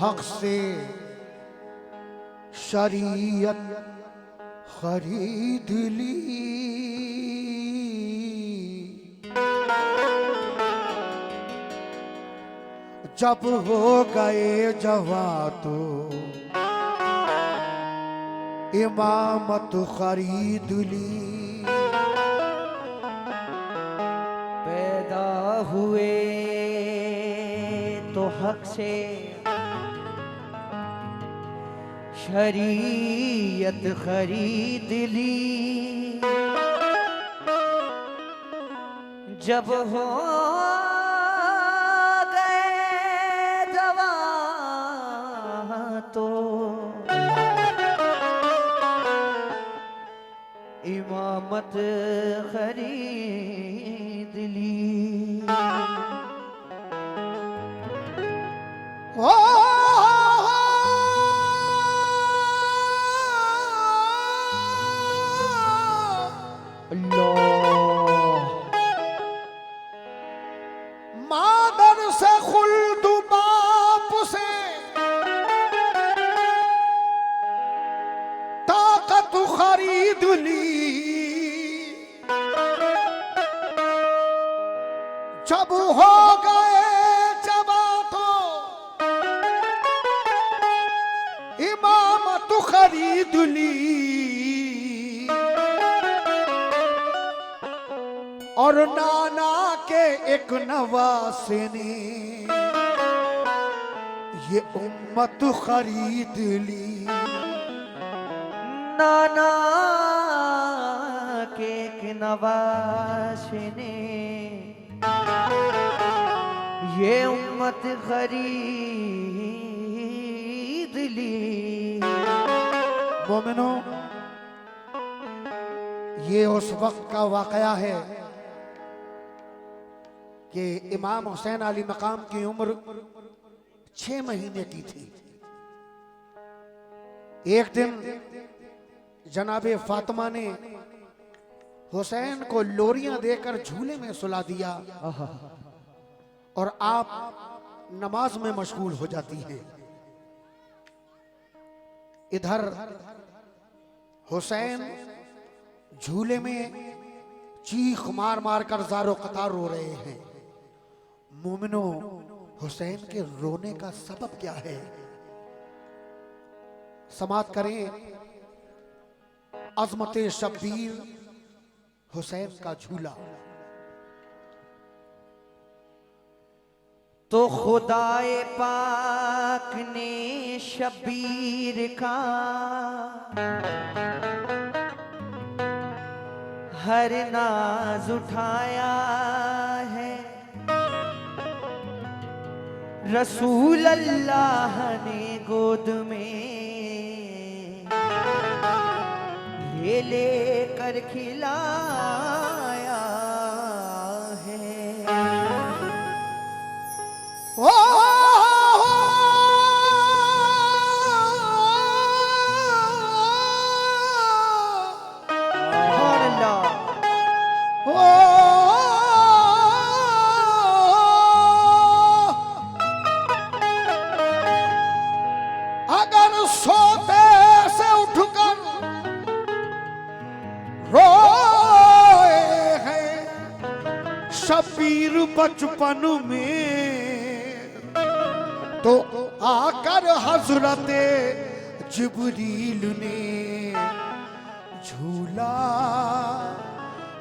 हक से शरीयत खरीद ली। जब हो गए जवां तो इमामत खरीद ली। पैदा हुए तो हक से शरीयत खरीद ली। जब हो गए जवां तो इमामत खरीद ली। ओ मादर से खुल्द बाप से ताकत खरीद ली। जब हो गए जवां तो इमामत खरीद ली। और नाना के एक नवासे ने ये उम्मत खरीद ली। नाना के एक नवासे ने ये उम्मत खरीद ली। मोमिनो, ये उस वक्त का वाकया है कि इमाम हुसैन अली मकाम की उम्र 6 महीने की थी। एक दिन जनाबे फातिमा ने हुसैन को लोरियां देकर झूले में सुला दिया और आप नमाज में मशगूल हो जाती हैं। इधर हुसैन झूले में चीख मार मार कर ज़ारो कतार रो रहे हैं। मोमिनो, हुसैन के रोने का सबब क्या है? समात करें अजमत शब्बीर हुसैन का झूला। तो खुदाए पाक ने शब्बीर का हर नाज उठाया है। रसूल अल्लाह ने गोद में ले लेकर खिलाया है। ओ अगर सोते से उठकर रोए हैं शब्बीर बचपन में, तो आकर हजरते जिब्रील ने झूला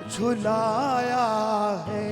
झुलाया है।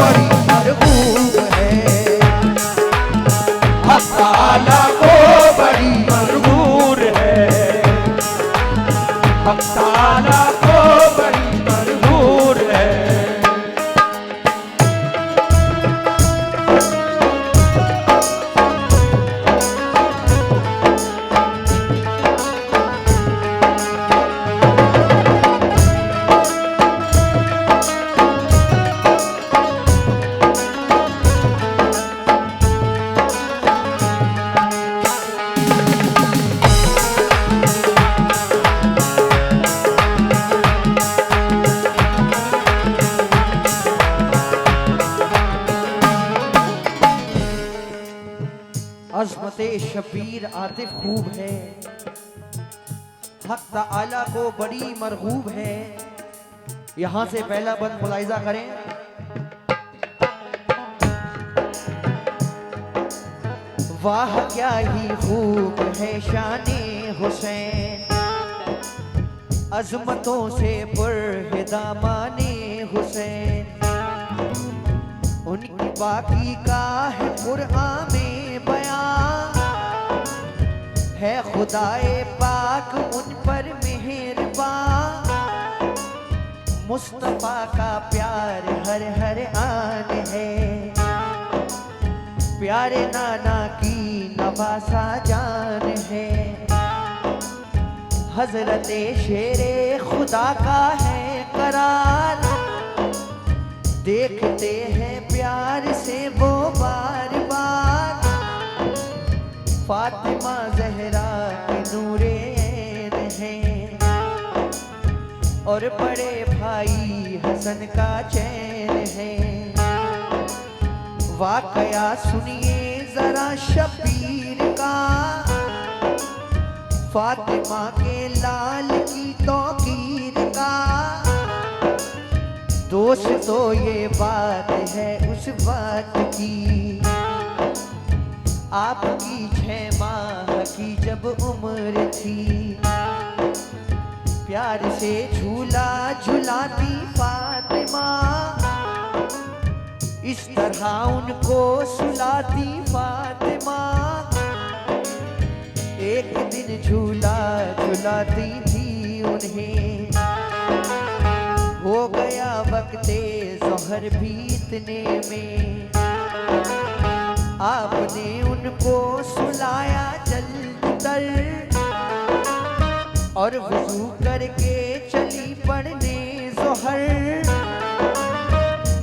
बड़ी मरगूब है, हक ताला को बड़ी मरहूर है, हक ताला को बड़ी मरहूर है। अज़मते शबीर आतिफ खूब है, हक ताला को बड़ी मरगूब है। यहां से पहला बंद मुलाहिजा करें। वाह क्या ही खूब है शाने हुसैन, अजमतों से पुरहिदामाने हुसैन। उनकी बाकी का है कुरान में बयान, है खुदाए पाक उन पर मेहरबान। मुस्तफा का प्यार हर हर आन है, प्यारे नाना की नवासा जान है। हजरते शेरे खुदा का है करार, देखते हैं प्यार से वो बार बार। फातिमा जहरा के नूरे ऐन है, और बड़े भाई हसन का चैन है। वाकया सुनिए जरा शबीर का, फातिमा के लाल की तौकीर का। दोस्त तो ये बात है उस बात की, आपकी 6 माह की जब उम्र थी। प्यार से झूला झुलाती फातिमा, इस तरह उनको सुलाती फातिमा। एक दिन झूला झुलाती थी उन्हें, हो गया वक्ते ज़ोहर बीतने में। आपने उनको सुलाया जल्दी तर, और वज़ू करके चली पढ़ने ज़ोहर।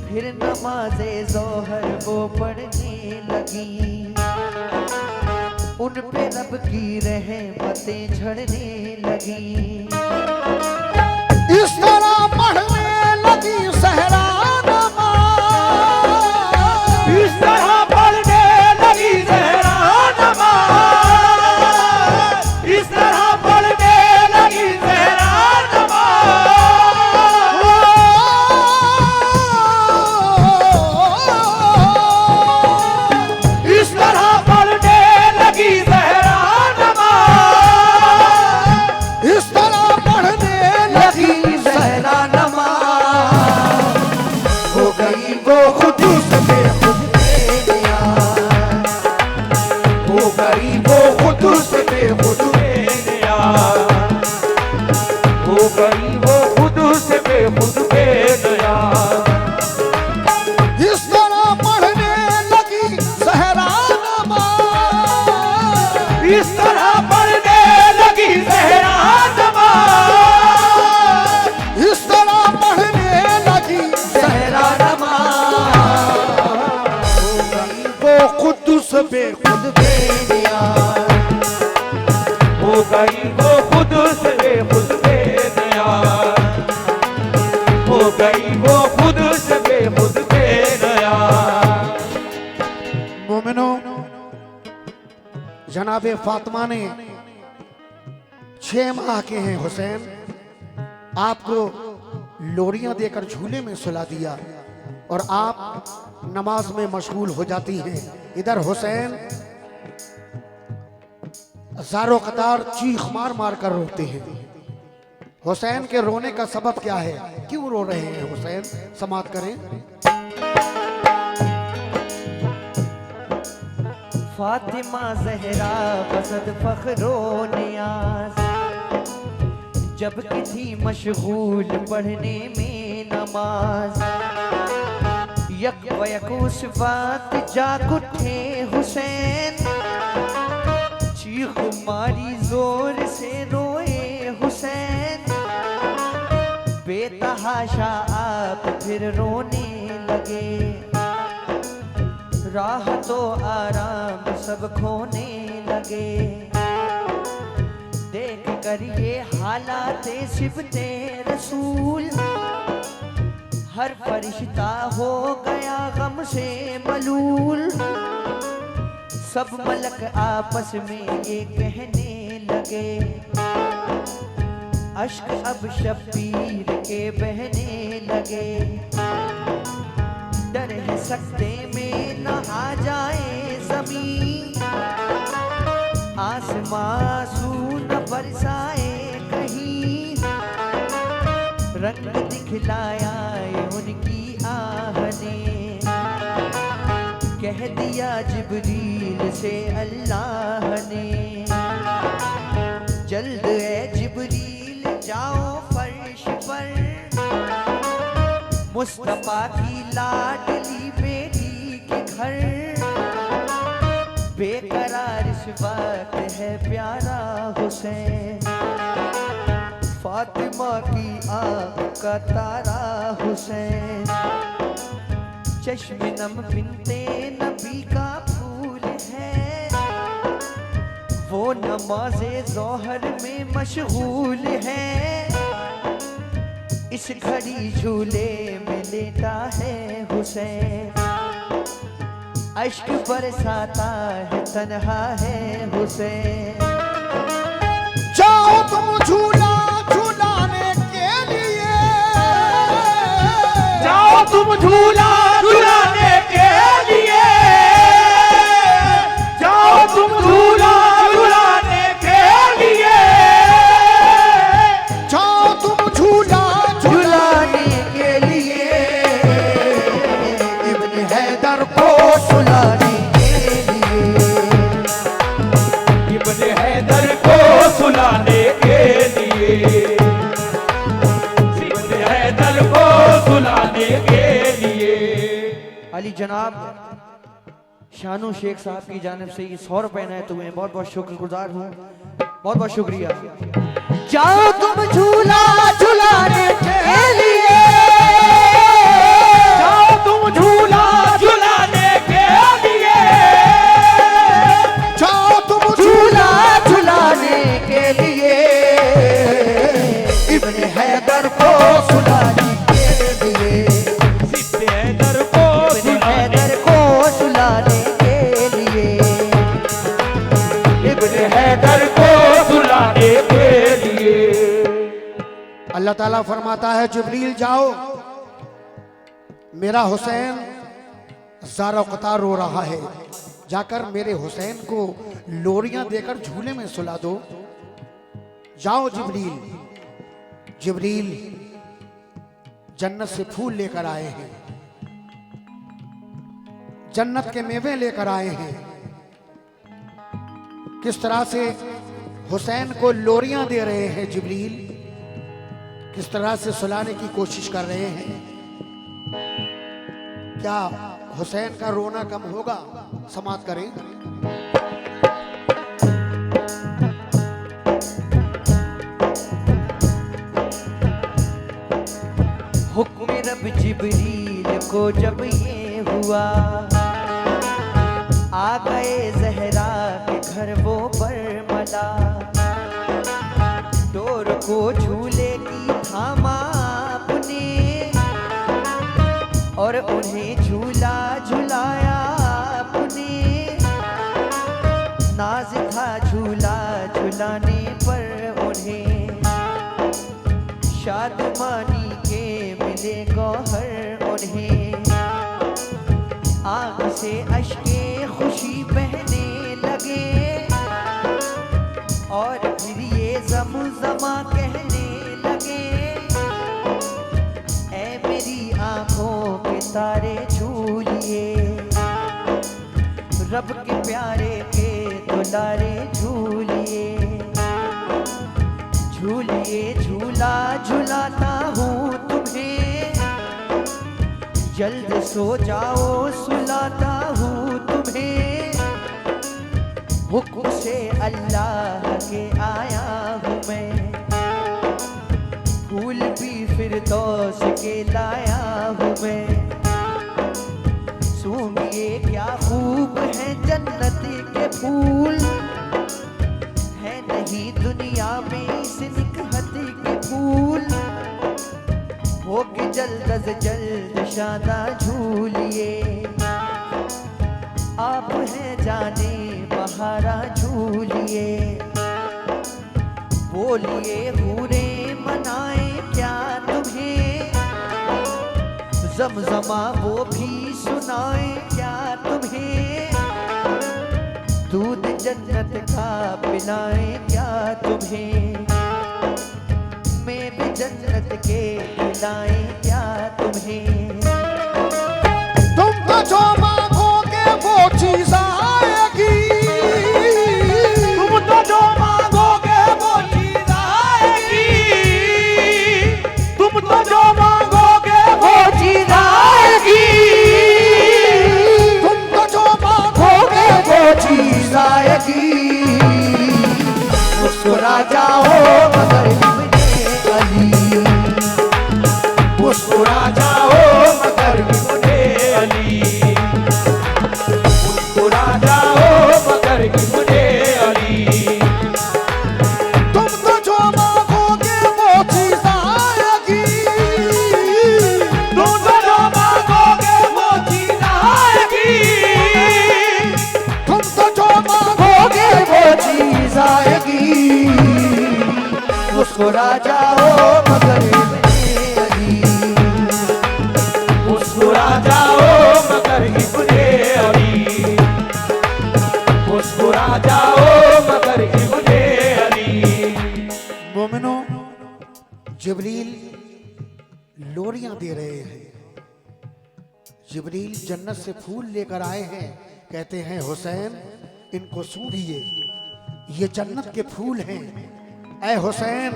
फिर नमाज़े ज़ोहर वो पढ़ने लगी, उन पे रब की रहमतें झड़ने लगी। इस तरह पढ़ने लगी सहरा नमाज़, इस तरह पढ़ने लगी ज़हरा नमाज़, इस तरह पढ़ने लगी ज़हरा नमाज़। इस तरह पढ़ने लगी ज़हरा नमाज़, इस तरह पढ़ने लगी सहरा नमाज। हो गई वो खुदूस में खुद बेनियाज़, हो गई वो खुदूस में खुद बेनियाज़, हो गई वो खुदूस में खुद बेनियाज़। इस तरह पढ़ने लगी सहरा नमाज़, इस तरह पढ़ने लगी ज़हरा नमाज़, इस तरह पढ़ने लगी सहरा नमाज। वो खुदूस पे खुद बेनियाज़, हो गई वो खुदूस में खुद बेनियाज़, हो गई वो खुदूस में खुद बेनियाज़। मोमिनो, जनाबे फातिमा ने 6 माह के हैं हुसैन, आपको लोरियां देकर झूले में सुला दिया और आप नमाज में मशगूल हो जाती हैं। इधर हुसैन ज़ारो कतार चीख मार मार कर रोते हैं। हुसैन के रोने का सबब क्या है, क्यों रो रहे हैं हुसैन? समाप्त करें। फातिमा जहरा बसद फखरो नियाज, जबकि थी मशगूल पढ़ने में नमाज। यक वयकुस बात जाग उठे हुसैन, चीख मारी जोर से रोए हुसैन। बेतहाशा आप फिर रोने लगे, राह तो आराम सब खोने लगे। देख कर ये हालात सिबते रसूल, हर फरिश्ता हो गया गम से मलूल। सब मलक आपस में ये कहने लगे, अश्क अब शब्बीर के बहने लगे। डर है सकते में न आ जाए जमीन, आसमां आंसू न बरसाए कहीं। रंग दिखलाया है उनकी आह ने, कह दिया जिब्रील से अल्लाह ने। जल्द है जिब्रील जाओ फर्श पर, मुस्तफा की लाडली बेटी के घर। बेकरार इस वक्त है प्यारा हुसैन, फातिमा की आँख का तारा हुसैन। चश्मे नम बिनते नबी का फूल है, वो नमाज़े ज़ोहर में मशगूल है। इस घड़ी झूले में लेटा है हुसैन, अश्क बरसाता है तन्हा है हुसैन। जाओ तुम झूला झूलाने के लिए, जाओ तुम झूला झूलाने के लिए, जाओ तुम झूला झूलाने के लिए, जाओ तुम झूला झुलाने के लिए। इब्न हैदर को सुलाने के लिए, इब्न हैदर को सुलाने के लिए, इब्न हैदर को सुलाने के लिए। अली जनाब शानू शेख साहब की जानिब से ये 100 रुपए इनायत तो हुए, बहुत बहुत शुक्रगुजार हूँ, बहुत बहुत शुक्रिया। जाओ तुम झूला झुलाने के लिए, जाओ तुम झूला झूलाने के लिए, जाओ तुम झूला झुलाने के लिए। इब्न हैदर को सुलाने के लिए, इब्न हैदर को इब्न हैदर को सुलाने के लिए, इब्न हैदर को सुलाने के लिए। अल्लाह ताला फरमाता है जिब्रील जाओ, मेरा हुसैन ज़ारा क़तार रो रहा है, जाकर मेरे हुसैन को लोरियां देकर झूले में सुला दो। जाओ जिब्रील। जिब्रील जन्नत से फूल लेकर आए हैं, जन्नत के मेवे लेकर आए हैं। किस तरह से हुसैन को लोरियां दे रहे हैं जिब्रील, किस तरह से सुलाने की कोशिश कर रहे हैं। क्या हुसैन का रोना कम होगा? समाप्त करें। हुक्म रब जिब्रील को जब ये हुआ, आ गए जहरा के घर वो बरमला। डोर को झूले की थामा आपने, और उन्हें झूला झुलाया आपने। नाज था झूला झुलाने पर उन्हें, शादमानी के मिले गौहर उन्हें। आँख से अश्के खुशी बहने लगे, और फिर ये ज़मज़मा कहने लगे, ऐ मेरी आँखों के तारे झूलिए, रब के प्यारे के दुलारे झूलिए झूलिए झूला झूलाता हूँ तुम्हें जल्द सो जाओ सुलाता हूँ तुम्हें हुक्म से अल्लाह के आया हूँ मैं फूल भी फिरदौस के लाया हूँ मैं सूंघिए क्या खूब है जन्नत के फूल है नहीं दुनिया में इस निकहत के फूल होके जल्द अज जल्द शादा झूलिए आप हैं जाने बहारा झूलिए बोलिए हूरे मनाए क्या तुम्हें जमजमा वो भी सुनाए क्या तुम्हें दूध जन्नत का पिलाए क्या तुम्हें मैं भी जन्नत के पिलाए क्या तुम्हें तुम तो जो मांगोगे वो चीज आएगी तुम तो जो मांगोगे वो चीज आएगी तुम तो जो मांगोगे वो चीज आएगी तुम तो जो मांगोगे वो चीज आएगी मुस्कुरा जाओ मगर इब्ने अली मुस्कुरा जाओ मगर इब्ने अली मुस्कुरा जाओ मगर इब्ने अली तुम तो जो मांगोगे वो चीज आएगी तुम तो जो मांगोगे वो चीज आएगी तुम तो जो मांगोगे वो चीज आएगी मुस्कुरा जाओ मगर इब्ने अली मुस्कुरा जाओ मगर इब्ने अली मुस्कुरा जाओ मगर इब्ने अली मोमिनो जिब्रील लोरियां दे रहे हैं जिब्रील जन्नत से फूल लेकर आए हैं कहते हैं हुसैन इनको सूंघिए ये जन्नत के फूल हैं ऐ हुसैन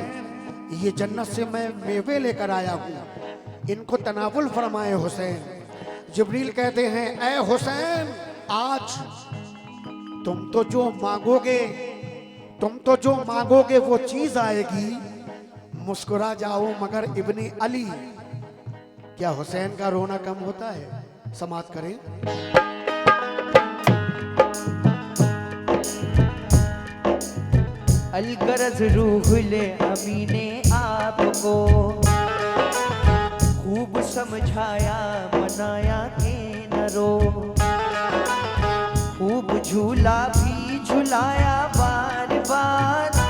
ये जन्नत से मैं मेवे लेकर आया हूँ इनको तनावुल फरमाए हुसैन जिब्रील कहते हैं ऐ हुसैन आज तुम तो जो मांगोगे वो चीज आएगी मुस्कुरा जाओ मगर इब्ने अली क्या हुसैन का रोना कम होता है समाप्त करें अलगरज रूहुल अमीने आपको खूब समझाया मनाया के न रो खूब झूला भी झुलाया बार बार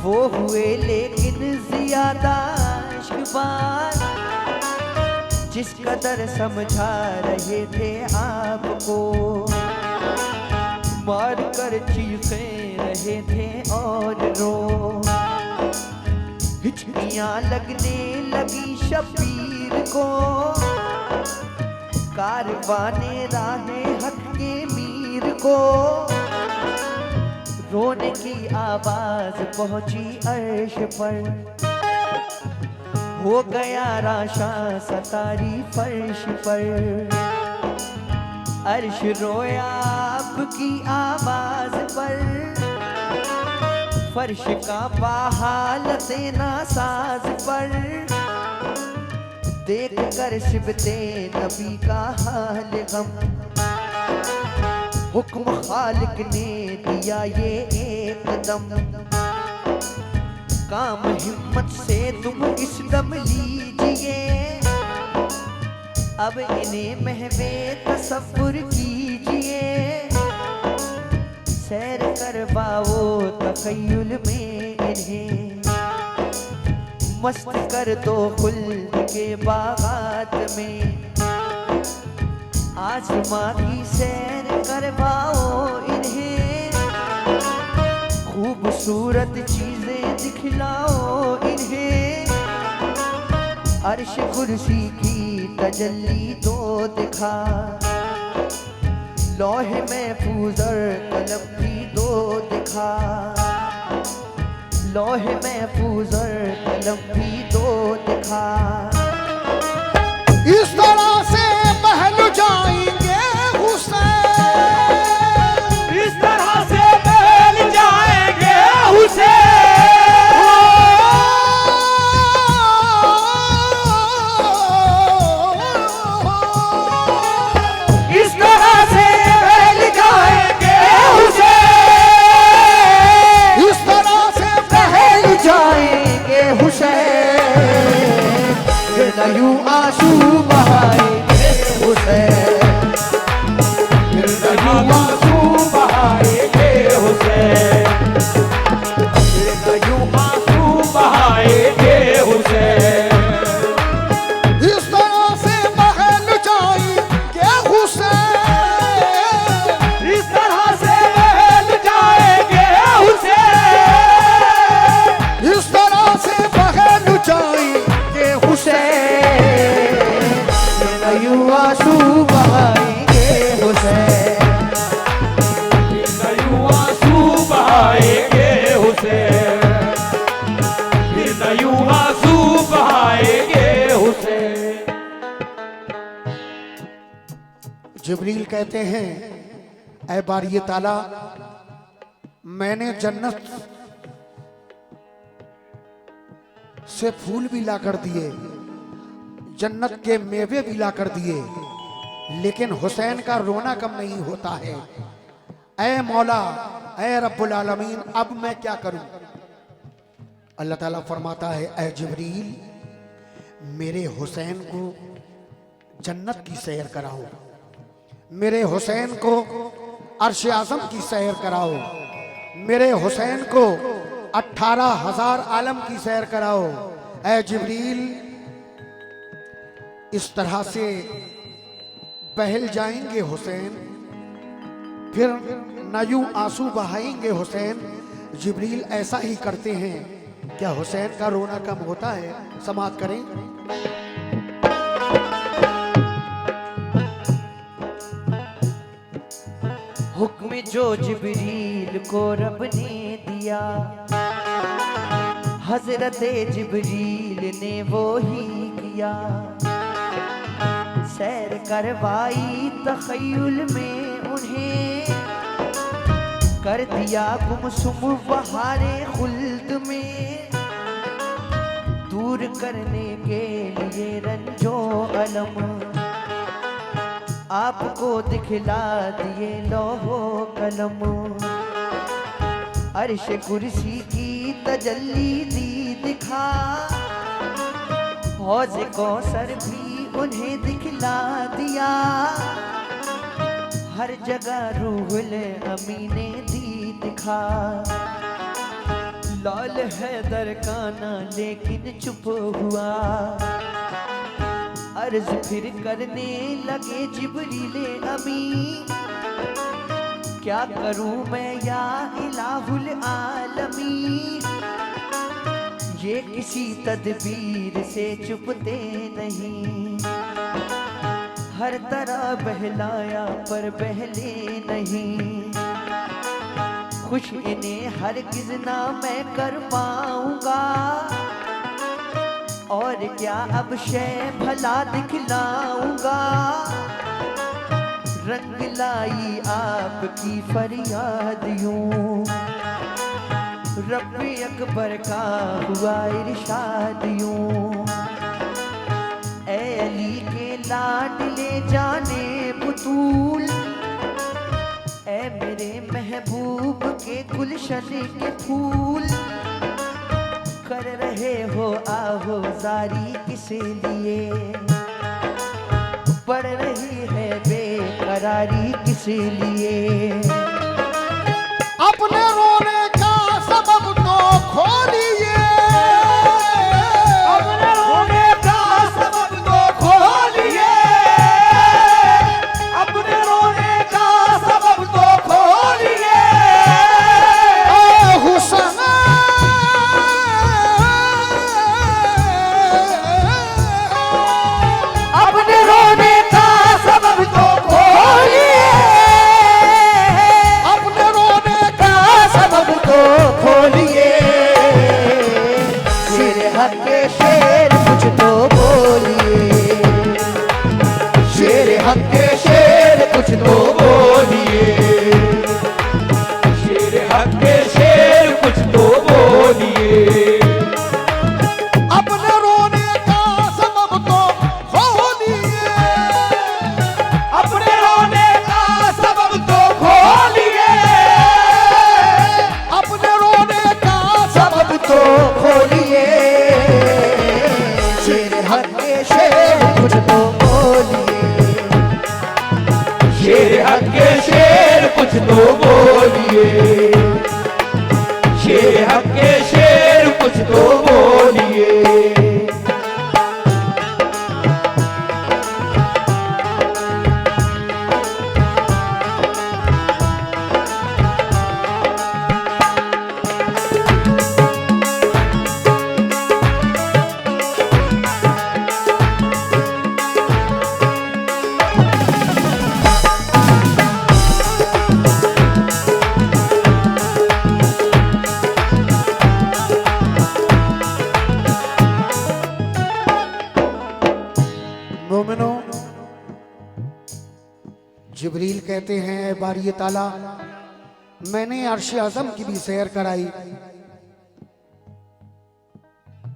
वो हुए लेकिन ज्यादा इश्क़बार जिस कदर समझा रहे थे आपको मार कर चीखे रहे थे और रो हिचकियां लगने लगी शबीर को कारवाने राहे हक के मीर को रोने की आवाज पहुंची अर्श पर हो गया राशा सतारी फर्श पर अर्श रोया आपकी आवाज पर फर्श का हालत नासाज पर देख कर शिबते नबी का हाल गम हुक्म खालिक ने दिया ये एकदम काम हिम्मत से तुम इस दम लीजिए अब इन्हें महवे तसव्वुर कीजिए सैर करवाओ तखय्युल में इन्हें मस्त कर दो खुल्द के बागात में आसमां की सैर करवाओ इन्हें खूबसूरत चीजें दिखलाओ इन्हें अर्श कुर्सी की तजल्ली दो दिखा लोहे में पूजर कलम भी दो दिखा, लोहे में पूजर कलम भी दो दिखा। इस तरह से महल जाएंगे हुसैन, इस तरह से महल जाएंगे हुसैन, इस तरह से महल जाएंगे हुसैन, इस तरह से महल जाएंगे हुसैन, फिर यूं आंसू बहाएंगे हुसैन, फिर यूं आंसू बहाएंगे हुसैन, फिर यूं आंसू बहाएंगे हुसैन, इस तरह से महल जाएंगे हुसैन, इस तरह से महल जाएंगे हुसैन, इस तरह से महल जाएंगे हुसैन, फिर यूं आंसू बहाएंगे हुसैन, फिर यूं आंसू बहाएंगे हुसैन, फिर यूं आंसू बहाएंगे हुसैन। जिब्रील कहते हैं, ऐ बारी ताला, मैंने जन्नत से फूल भी ला कर दिए, जन्नत के मेवे भी ला कर दिए, लेकिन हुसैन का रोना कम नहीं होता है। ऐ मौला, ऐ रब्बुल आलमीन, अब मैं क्या करूं? अल्लाह ताला फरमाता है, ऐ जिब्रील, मेरे हुसैन को जन्नत की सैर कराओ, मेरे हुसैन को अर्श आज़म की सैर कराओ, मेरे हुसैन को 18,000 आलम की सैर कराओ। ऐ जिब्रील, इस तरह से बहल जाएंगे हुसैन, फिर न यूं आंसू बहाएंगे हुसैन। जिब्रील ऐसा ही करते हैं। क्या हुसैन का रोना कम होता है? समाप्त करें। हुक्म जो जिब्रील को रब ने दिया, हजरत जिब्रील ने वो ही किया। सैर करवाई तखय्युल में उन्हें, कर दिया गुमसुम बहारे खुल्द में। दूर करने के लिए रंजो अलम, आपको दिखला दिए लौहो कलम। अर्श कुर्सी की तजल्ली दी दिखा, हौज कौसर भी उन्हें दिखला दिया। हर जगह रूहुल अमी ने दी दिखा। लाल हैदर काना लेकिन चुप हुआ। अर्ज फिर करने लगे जिब्रील अमी, क्या करूं मैं या इलाहुल आलमी। ये किसी तदबीर से चुपते नहीं, हर तरह बहलाया पर बहले नहीं। खुश इन्हें हरगिज़ ना मैं कर पाऊंगा, और क्या अब शय भला दिखलाऊंगा। रंग लाई आपकी फरियाद यूं, रब्बे अकबर का हुआ इरशाद यूं। ऐ अली के लाडले जाने बुतूल, ऐ मेरे महबूब के गुलशन के फूल। कर रहे हो आहो जारी किस लिए, पड़ रही है बेकरारी किस लिए। अपने रोने का सबब तो खोलिए, अपने रोने का सबब तो खोलिए, अपने रोने का सबब तो खोलिए। हुसैन अपने रोने का सबब तो खोलिए, हक के शेर कुछ तो बोलिए, शेर हक के शेर कुछ तो बोलिए, शेर हक के शेर कुछ तो बोलिए। अपने रोने का सबब तो खोलिए, अपने रोने का सबब तो खोलिए, अपने रोने का सबब तो खोलिए, शेर हक के शेर कुछ तो बोलिए, शेर हक के शेर कुछ तो बोलिए, शेर हक के शेर कुछ तो बोलिए। मोमिनो, जिब्रील कहते हैं ऐ बारी ताला, मैंने अर्श आजम की भी सैर कराई,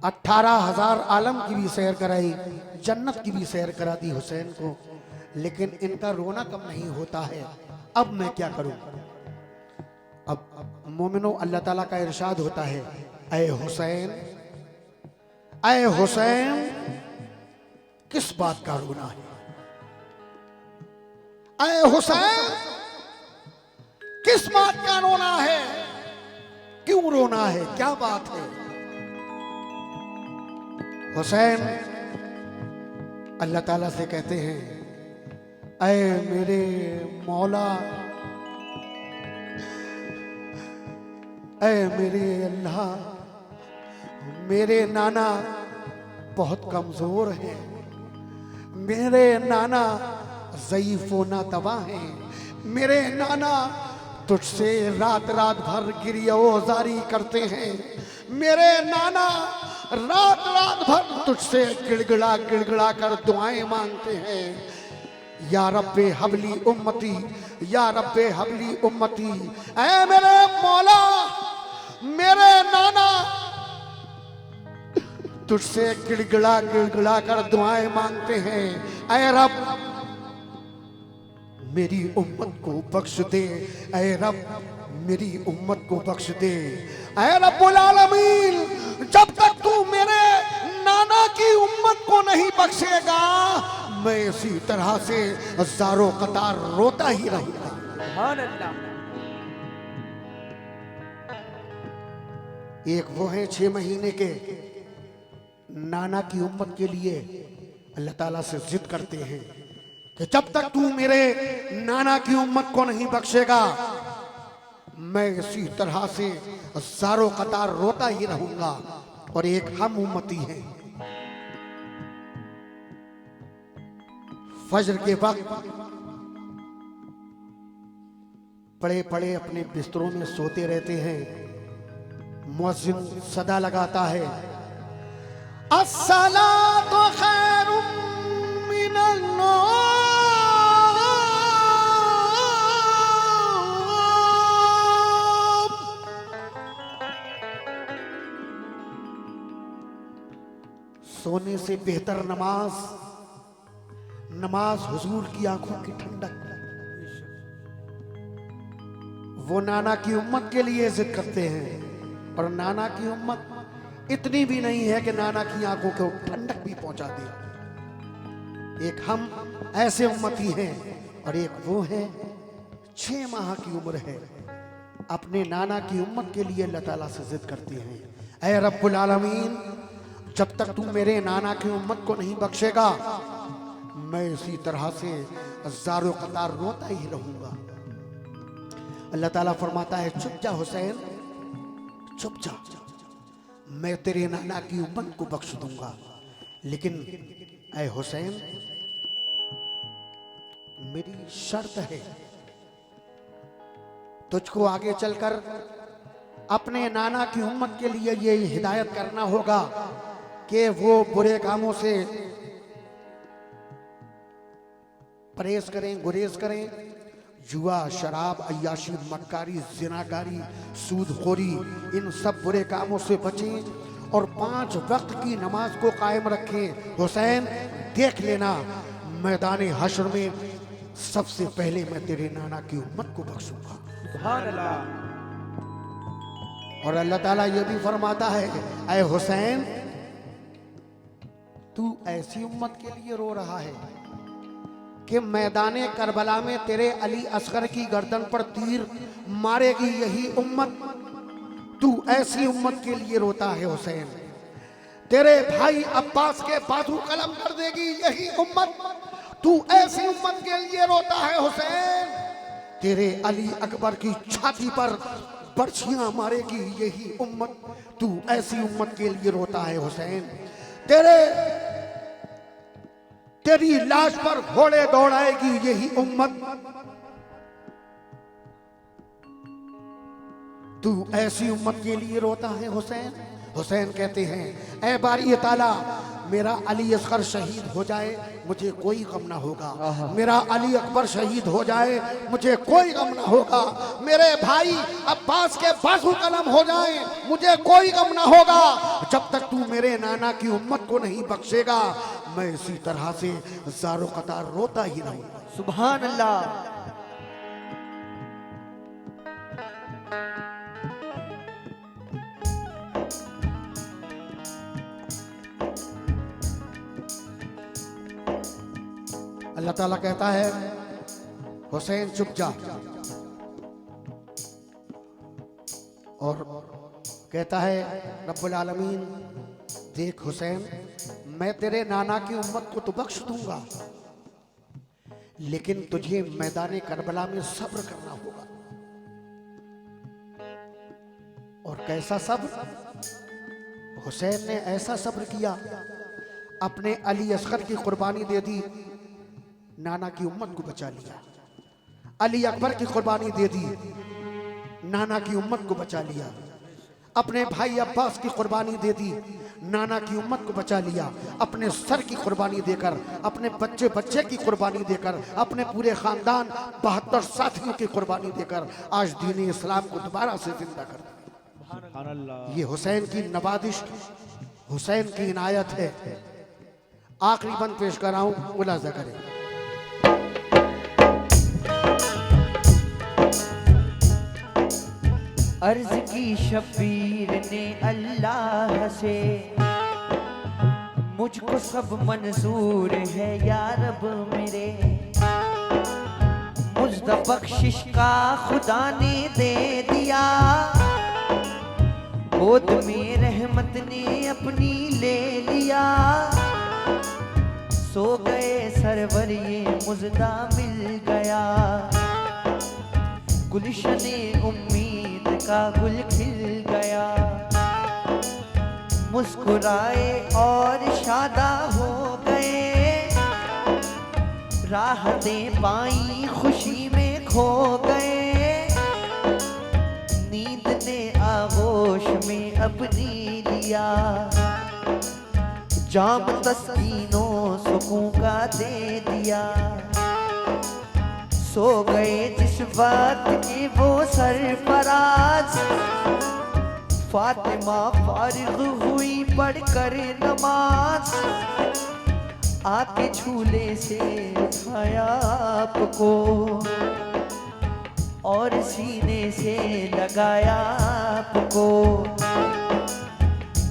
18,000 आलम की भी सैर कराई, जन्नत की भी सैर करा दी हुसैन को, लेकिन इनका रोना कम नहीं होता है। अब मैं क्या करूं? अब मोमिनो, अल्लाह ताला का इरशाद होता है, ऐ हुसैन, ऐ हुसैन, किस बात का रोना है? ऐ हुसैन, किस बात का रोना है? क्यों रोना है? क्या बात है? हुसैन अल्लाह ताला से कहते हैं, ऐ मेरे मौला, ऐ मेरे अल्लाह, मेरे नाना बहुत कमजोर हैं, मेरे नाना ज़ईफ़ व नातवा हैं, मेरे नाना तुझसे रात रात भर गिरियाज़ारी करते हैं, मेरे नाना रात रात भर तुझसे गिड़गिड़ा गिड़गिड़ा कर दुआएं मांगते हैं। या रब्बे हबली उम्मती, या रब्बे हबली उम्मती, ऐ मेरे मौला, मेरे नाना तुझसे गिड़गिड़ा गिड़गिड़ा कर दुआएं मांगते हैं, ऐ रब मेरी उम्मत को बख्श दे, ऐ रब मेरी उम्मत को बख्श दे, ऐ रब्बुल आलमीन, जब तक तू मेरे नाना की उम्मत को नहीं बख्शेगा, मैं इसी तरह से हजारों कतार रोता ही रहूंगा। सुभान अल्लाह। एक वो है 6 महीने के, नाना की उम्मत के लिए अल्लाह ताला से जिद करते हैं कि जब तक तू मेरे नाना की उम्मत को नहीं बख्शेगा, मैं इसी तरह से हजारों कतार रोता ही रहूंगा। और एक हम उम्मती हैं, फजर के वक्त पड़े पड़े अपने बिस्तरों में सोते रहते हैं, मुअज्जिन सदा लगाता है, अस्सलातु खैरुम मिनन नौम, सोने से बेहतर नमाज, नमाज हुजूर की आंखों की ठंडक। वो नाना की उम्मत के लिए जिद करते हैं, और नाना की उम्मत इतनी भी नहीं है कि नाना की आंखों को ठंडक भी पहुंचा दे। एक हम ऐसे उम्मती हैं, और एक वो है 6 माह की उम्र है, अपने नाना की उम्मत के लिए अल्लाह ताला से जिद करते हैं, ऐ रब्बुल आलमीन, जब तक तू मेरे नाना की उम्मत को नहीं बख्शेगा, मैं इसी तरह से हजारों कतार रोता ही रहूंगा। अल्लाह ताला फरमाता है, चुप जा हुसैन, चुप जा, मैं तेरे नाना की उम्मत को बख्श दूंगा, लेकिन ऐ हुसैन, मेरी शर्त है, तुझको आगे चलकर अपने नाना की उम्मत के लिए ये हिदायत करना होगा कि वो बुरे कामों से परहेज करें, गुरेज करें। जुआ, शराब, अय्याशी, मक्कारी, जिनाकारी, सूदखोरी, इन सब बुरे कामों से बचें और 5 वक्त की नमाज को कायम रखें। हुसैन देख लेना, मैदान हश्र में सबसे पहले मैं तेरे नाना की उम्मत को बख्शूंगा। सुभान अल्लाह। और अल्लाह ताला ये भी फरमाता है, ऐ हुसैन तू ऐसी उम्मत के लिए रो रहा है कि मैदान करबला में तेरे अली असगर की गर्दन पर तीर मारेगी यही उम्मत। तू ऐसी उम्मत के लिए रोता है हुसैन। तेरे भाई अब्बास के बाजू कलम कर देगी यही उम्मत। तू ऐसी उम्मत के लिए रोता है हुसैन। तेरे अली अकबर की छाती पर बर्छियां मारेगी यही उम्मत। तू ऐसी उम्मत के लिए रोता है हुसैन। तेरी लाश पर घोड़े दौड़ाएगी यही उम्मत। तू ऐसी उम्मत के लिए रोता है हुसैन। हुसैन कहते हैं, ऐ बारी ताला मेरा अली असगर शहीद हो जाए मुझे कोई गम ना होगा। मेरा अली अकबर शहीद हो जाए मुझे कोई गम ना होगा। मेरे भाई अब्बास के बाजू कलम हो जाए मुझे कोई गम ना होगा। जब तक तू मेरे नाना की उम्मत को नहीं बख्शेगा मैं इसी तरह से ज़ारो कतार रोता ही रहूंगा। सुभान अल्लाह। अल्लाह ताला कहता है, हुसैन चुप जा, और कहता है रब्बुल आलमीन देख हुसैन मैं तेरे नाना की उम्मत को तो बख्श दूंगा लेकिन तुझे मैदान करबला में सब्र करना होगा। और कैसा सब्र? हुसैन ने ऐसा सब्र किया, अपने अली असगर की कुर्बानी दे दी, नाना की उम्मत को बचा लिया। अली अकबर की कुर्बानी दे दी, नाना की उम्मत को बचा लिया। अपने भाई अब्बास की कुर्बानी दे दी, नाना की उम्मत को बचा लिया। अपने सर की कुर्बानी देकर, अपने बच्चे बच्चे की कुर्बानी देकर, अपने पूरे खानदान 72 साथियों की कुर्बानी देकर आज दीन इस्लाम को दोबारा से जिंदा कर दिया। ये हुसैन की नवादिश, हुसैन की इनायत है। आखिरी बंद पेश कर रहा हूं, मुलाजा करें। अर्ज की शबीर ने अल्लाह से मुझको सब मंजूर है या रब मेरे। मुझदा बख्शिश का खुदा ने दे दिया, गोद में रहमत ने अपनी ले लिया। सो गए सरवर ये मुझदा मिल गया, गुलशने उम्मीद का गुल खिल गया। मुस्कुराए और शादा हो गए, राहतें पाई खुशी में खो गए। नींद ने आगोश में अपनी लिया, जाम तस्कीनों सुकून का दे दिया। सो गए जिस बात के वो सरफराज, फातिमा फारिग हुई पढ़कर नमाज। आके झूले से उठाया आपको और सीने से लगाया आपको।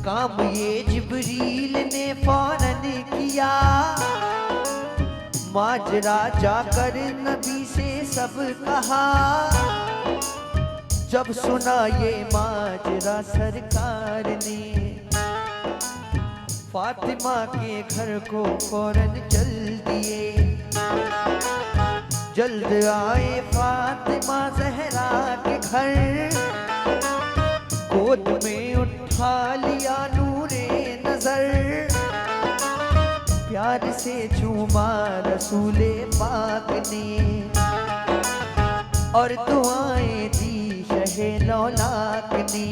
काम ये जिब्रील ने फौरन किया, माजरा जाकर नबी से सब कहा। जब सुना ये माजरा सरकार ने, फातिमा के घर को फौरन चल दिए। जल्द आए फातिमा जहरा के घर, गोद में उठा लिया नूरे नजर। प्यार से चूमा रसूले पाक ने, और दुआएं दी शहे लौलाक ने।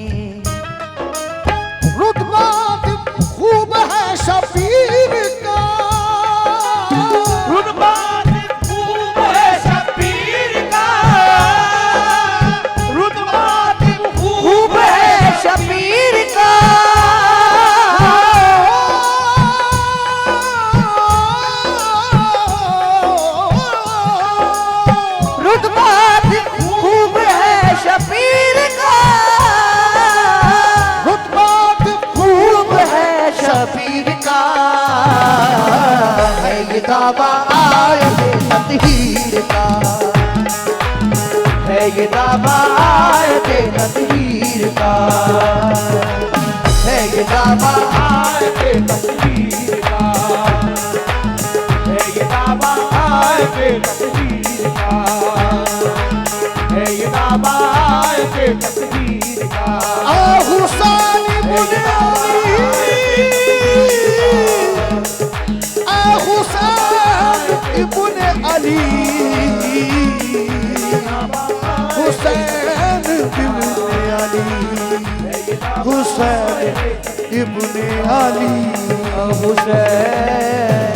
रुतबा खूब है ये दावा आयत तत्हीर का, है ये दावा आयत तत्हीर का, है ये दावा आयत तकदीर का, है ये दावा आयत तकदीर का, है ये दावा आयत तकदीर का। हुसैन इब्ने अली, हुसैन इब्ने अली, हुसैन इब्ने अली, हुसैन इब्ने अली, हुसैन